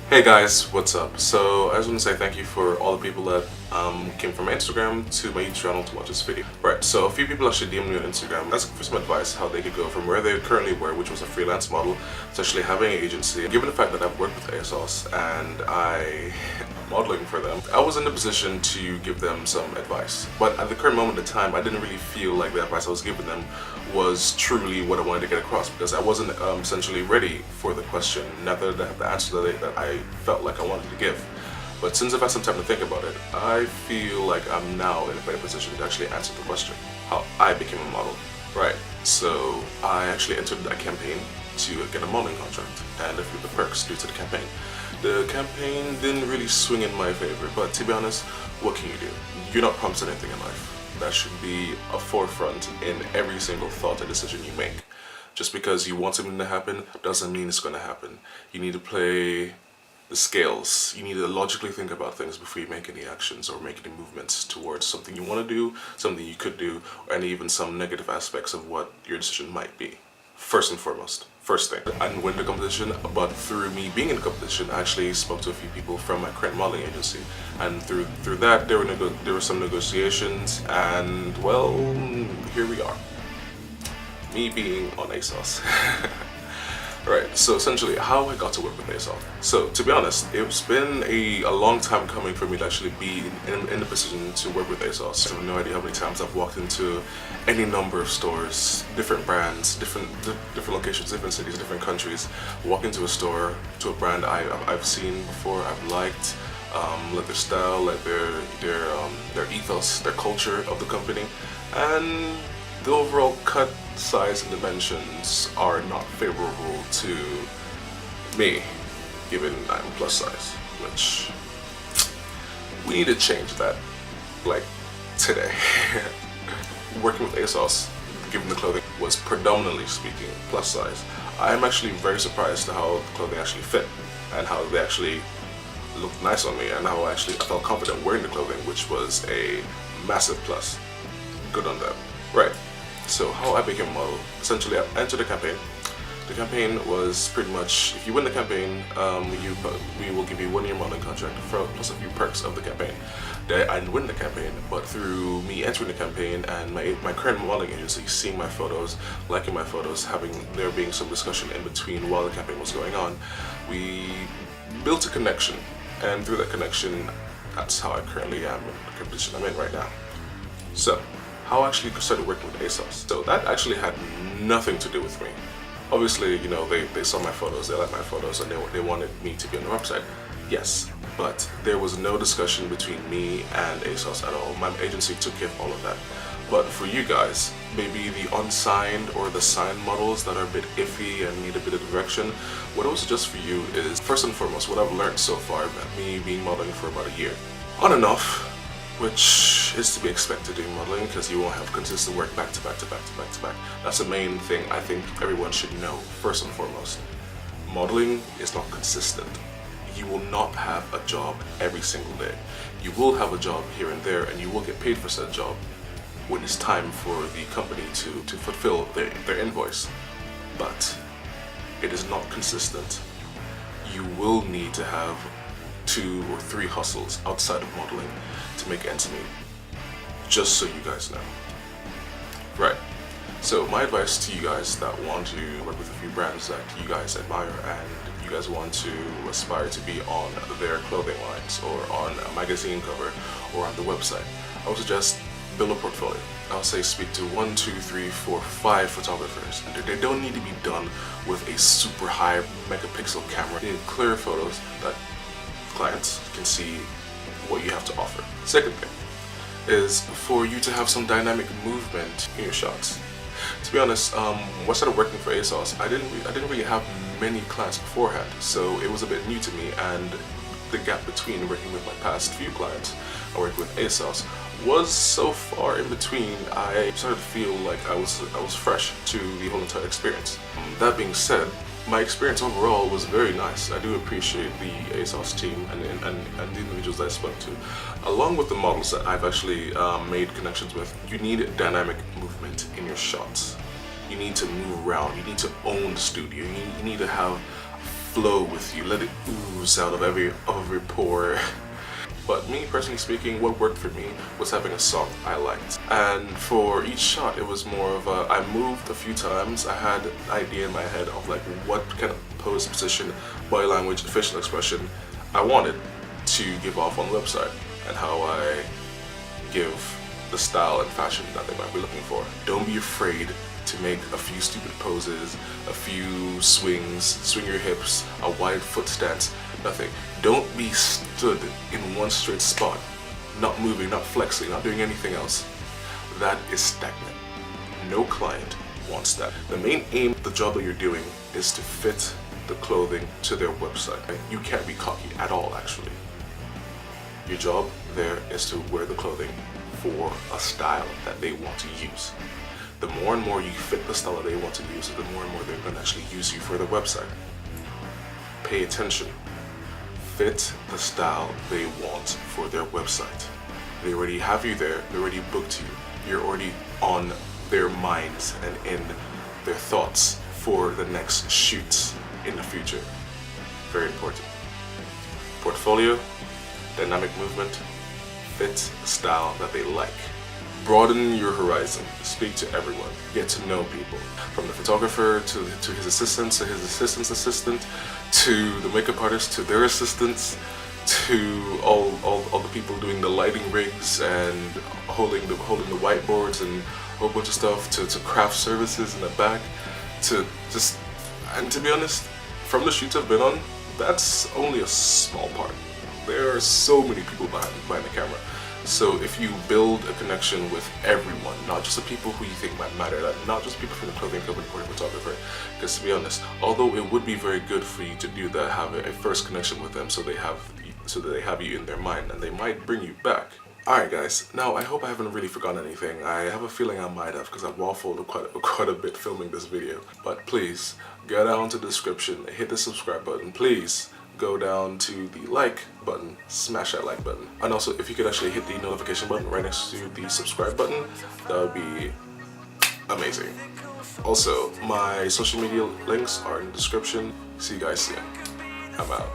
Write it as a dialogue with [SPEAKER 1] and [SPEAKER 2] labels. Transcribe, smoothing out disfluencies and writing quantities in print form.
[SPEAKER 1] Hey guys, what's up? So I just want to say thank you for all the people that came from my Instagram to my YouTube channel to watch this video. Right, so a few people actually DM'd me on Instagram asking for some advice how they could go from where they currently were, which was a freelance model, to actually having an agency. Given the fact that I've worked with ASOS and I modeling for them, I was in a position to give them some advice. But at the current moment in time, I didn't really feel like the advice I was giving them was truly what I wanted to get across, because I wasn't essentially ready for the question, not that I have the answer that I felt like I wanted to give. But since I've had some time to think about it, I feel like I'm now in a better position to actually answer the question, how I became a model. Right, so I actually entered a campaign to get a modeling contract and a few of the perks due to the campaign. The campaign didn't really swing in my favor, but to be honest, what can you do? You're not promised anything in life. That should be a forefront in every single thought and decision you make. Just because you want something to happen doesn't mean it's going to happen. You need to play the scales. You need to logically think about things before you make any actions or make any movements towards something you want to do, something you could do, and even some negative aspects of what your decision might be. First and foremost, first thing, I didn't win the competition, but through me being in the competition, I actually spoke to a few people from my current modeling agency, and through that there were some negotiations, and well, here we are. Me being on ASOS. Right, so essentially how I got to work with ASOS. So to be honest, it's been a long time coming for me to actually be in the position to work with ASOS. I have no idea how many times I've walked into any number of stores, different brands, different locations, different cities, different countries. Walk into a store, to a brand I've seen before, I've liked, like their style, like their ethos, their culture of the company, and the overall cut, size, and dimensions are not favorable to me, given I'm plus size, which we need to change that, like, today. Working with ASOS, given the clothing was predominantly speaking plus size, I'm actually very surprised at how the clothing actually fit and how they actually looked nice on me and how I felt confident wearing the clothing, which was a massive plus. Good on them. Right. So how I became a model, essentially I entered a campaign. The campaign was pretty much, if you win the campaign, we will give you a 1-year modeling contract plus a few perks of the campaign. I didn't win the campaign, but through me entering the campaign and my current modeling agency seeing my photos, liking my photos, there being some discussion in between while the campaign was going on, we built a connection, and through that connection, that's how I currently am in the position I'm in right now. So, how I actually started working with ASOS. So that actually had nothing to do with me. Obviously, you know, they saw my photos, they liked my photos, and they wanted me to be on the website. Yes, but there was no discussion between me and ASOS at all. My agency took care of all of that. But for you guys, maybe the unsigned or the signed models that are a bit iffy and need a bit of direction, what I would suggest for you is, first and foremost, what I've learned so far about me being modeling for about a year. On and off, which is to be expected in modeling, because you won't have consistent work back to back to back to back to back. That's the main thing I think everyone should know, first and foremost. Modeling is not consistent. You will not have a job every single day. You will have a job here and there, and you will get paid for said job when it's time for the company to fulfill their invoice. But it is not consistent. You will need to have 2 or 3 hustles outside of modeling to make ends meet, just so you guys know. Right, so my advice to you guys that want to work with a few brands that you guys admire and you guys want to aspire to be on their clothing lines or on a magazine cover or on the website, I would suggest build a portfolio. I'll say speak to 1, 2, 3, 4, 5 photographers. They don't need to be done with a super high megapixel camera. You need clear photos that clients can see what you have to offer. Second thing is for you to have some dynamic movement in your shots. To be honest, when I started working for ASOS, I didn't really have many clients beforehand, so it was a bit new to me, and the gap between working with my past few clients and working with ASOS was so far in between. I started to feel like I was fresh to the whole entire experience. That being said, my experience overall was very nice. I do appreciate the ASOS team and the individuals that I spoke to. Along with the models that I've actually made connections with, you need dynamic movement in your shots. You need to move around. You need to own the studio. You need to have flow with you, let it ooze out of every pore. But me personally speaking, what worked for me was having a song I liked. And for each shot, it was more of a, I moved a few times. I had an idea in my head of like what kind of pose, position, body language, facial expression I wanted to give off on the website, and how I give the style and fashion that they might be looking for. Don't be afraid to make a few stupid poses, a few swings, swing your hips, a wide foot stance, nothing. Don't be stood in one straight spot, not moving, not flexing, not doing anything else. That is stagnant. No client wants that. The main aim of the job that you're doing is to fit the clothing to their website. You can't be cocky at all, actually. Your job there is to wear the clothing for a style that they want to use. The more and more you fit the style that they want to use, the more and more they're going to actually use you for their website. Pay attention. Fit the style they want for their website. They already have you there, they already booked you. You're already on their minds and in their thoughts for the next shoots in the future. Very important. Portfolio, dynamic movement, fit the style that they like. Broaden your horizon. Speak to everyone. Get to know people. From the photographer to his assistant, to his assistant's assistant, to the makeup artist, to their assistants, to all the people doing the lighting rigs and holding the whiteboards and a whole bunch of stuff, to craft services in the back, and to be honest, from the shoots I've been on, that's only a small part. There are so many people behind the camera. So if you build a connection with everyone, not just the people who you think might matter, not just people from the clothing company or the photographer, because to be honest, although it would be very good for you to do that, have a first connection with them so that they have you in their mind and they might bring you back. Alright guys, now I hope I haven't really forgotten anything. I have a feeling I might have because I've waffled quite a bit filming this video. But please, go down to the description, hit the subscribe button, please. Go down to the like button, smash that like button. And also, if you could actually hit the notification button right next to the subscribe button, that would be amazing. Also, my social media links are in the description. See you guys soon. I'm out.